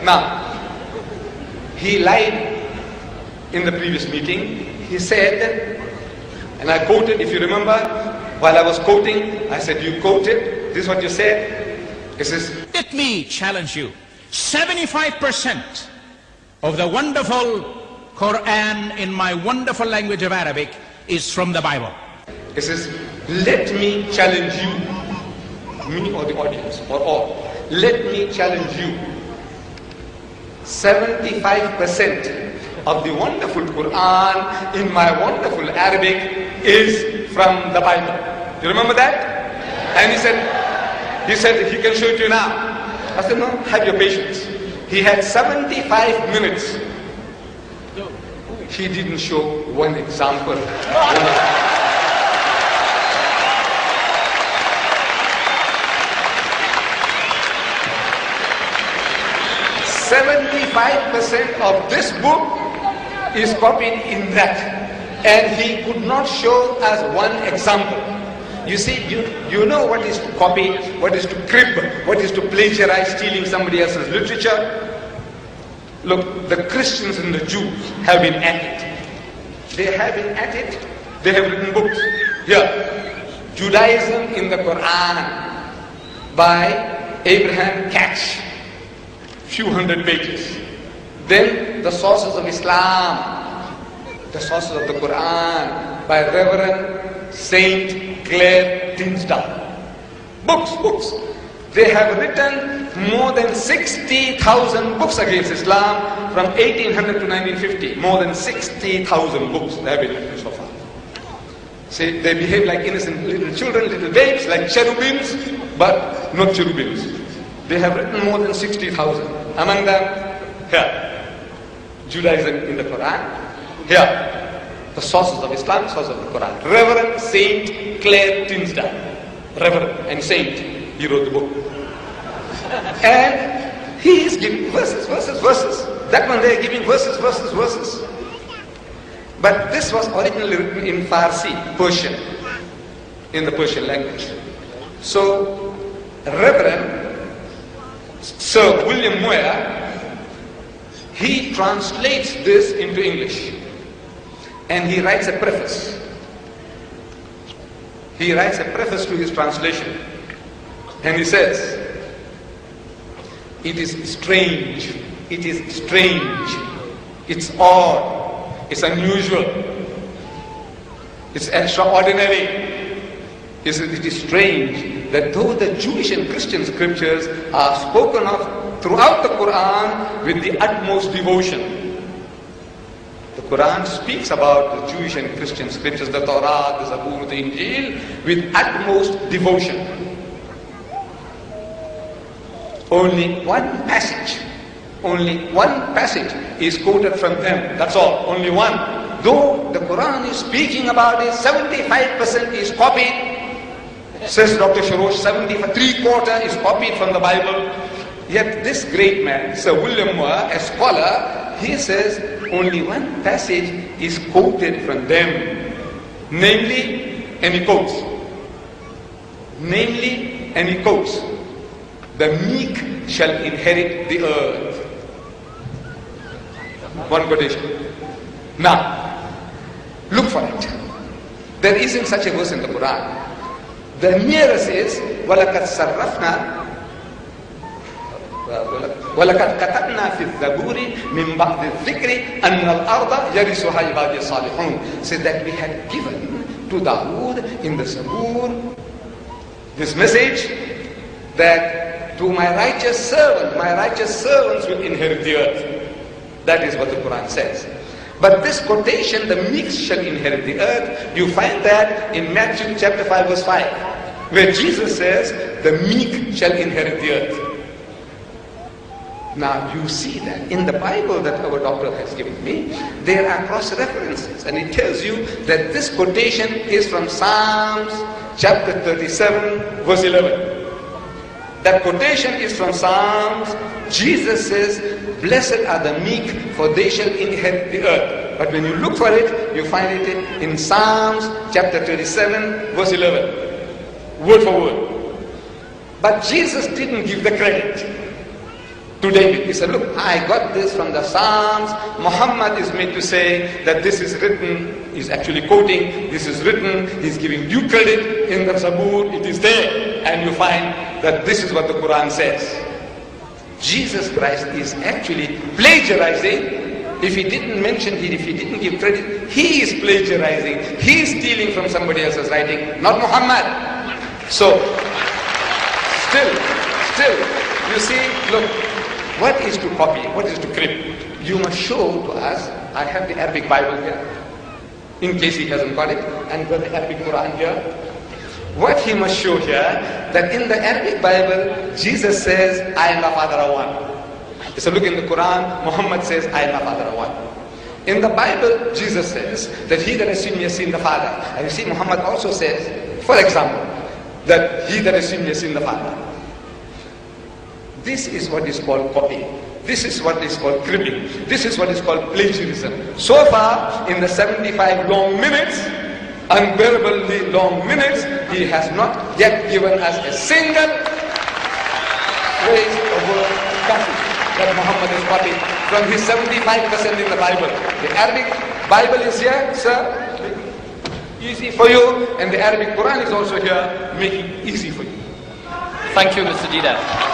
Now, he lied in the previous meeting. He said, and I quoted, if you remember, while I was quoting, I said, you quoted, this is what you said. It says, let me challenge you. 75% of the wonderful Quran in my wonderful language of Arabic is from the Bible. It says, let me challenge you, me or the audience, or all. Let me challenge you. 75% of the wonderful Quran in my wonderful Arabic is from the Bible. You remember that? And he said he can show it to you now. I said, no, have your patience. He had 75 minutes. He didn't show one example. 75% of this book is copied in that, and he could not show us one example. You see, you know what is to copy, what is to crib, what is to plagiarize, stealing somebody else's literature. Look, the Christians and the Jews have been at it. They have been at it. They have written books. Here, Judaism in the Quran by Abraham Catch. Few hundred pages. Then the sources of Islam, the sources of the Quran by Reverend Saint Claire Tinsdale. Books. They have written more than 60,000 books against Islam from 1800 to 1950. More than 60,000 books they have been written so far. See, they behave like innocent little children, little babes, like cherubims, but not cherubims. They have written more than 60,000. Among them, here, Judaism in the Quran. Here, the sources of Islam, sources of the Quran. Reverend Saint Claire Tinsdale. Reverend and Saint, he wrote the book. And he is giving verses. That one they are giving verses. But this was originally written in Farsi, Persian, in the Persian language. So, Reverend Sir William Moyer, he translates this into English, and he writes a preface. He writes a preface to his translation, and he says, it is strange, it's odd, it's unusual, it's extraordinary. He says, it is strange that though the Jewish and Christian scriptures are spoken of throughout the Quran with the utmost devotion. The Quran speaks about the Jewish and Christian scriptures, the Torah, the Zabur, the Anjil, with utmost devotion. Only one passage is quoted from them. That's all, only one. Though the Quran is speaking about it, 75% is copied. Says Dr. Shourosh, 3/4 is copied from the Bible. Yet this great man, Sir William Moore, a scholar, he says only one passage is quoted from them. Namely, and he quotes, the meek shall inherit the earth. One quotation. Now, look for it. There isn't such a verse in the Quran. The nearest is وَلَقَدْ صَرَّفْنَا وَلَقَدْ كَتَبْنَا فِي الزَّبُورِ مِنْ بَعْدِ الذِّكْرِ أَنَّ الْأَرْضَ يَرِثُهَا عِبَادِيَ الصَّالِحُونَ. So that we had given to Dawood in the Zabur this message that to my righteous servants will inherit the earth. That is what the Quran says. But this quotation, the meek shall inherit the earth, you find that in Matthew chapter 5 verse 5, where Jesus says, the meek shall inherit the earth. Now you see that in the Bible that our doctor has given me, there are cross-references, and it tells you that this quotation is from Psalms chapter 37 verse 11. That quotation is from Psalms. Jesus says, blessed are the meek, for they shall inherit the earth. But when you look for it, you find it in Psalms chapter 37 verse 11. Word for word. But Jesus didn't give the credit to David. He said, look, I got this from the Psalms. Muhammad is made to say that this is written, he's actually quoting, this is written, he's giving due credit in the Zabur, it is there. And you find that this is what the Quran says. Jesus Christ is actually plagiarizing. If he didn't mention it, if he didn't give credit, he is plagiarizing. He is stealing from somebody else's writing, not Muhammad. So, still, you see, look, what is to copy? What is to crib? You must show to us, I have the Arabic Bible here, in case he hasn't got it, and got the Arabic Quran here. What he must show here, that in the Arabic Bible, Jesus says, I and my Father are one. So look in the Quran, Muhammad says, I and my Father are one. In the Bible, Jesus says that he that has seen me has seen the Father. And you see, Muhammad also says, for example, that he that has seen me has seen the Father. This is what is called copying. This is what is called cribbing. This is what is called plagiarism. So far, in the 75 long minutes, unbearably long minutes, he has not yet given us a single phrase or word copy that Muhammad is copied from his 75% in the Bible. The Arabic Bible is here, sir, easy for you, and the Arabic Quran is also here, making it easy for you. Thank you, Mr. Dida.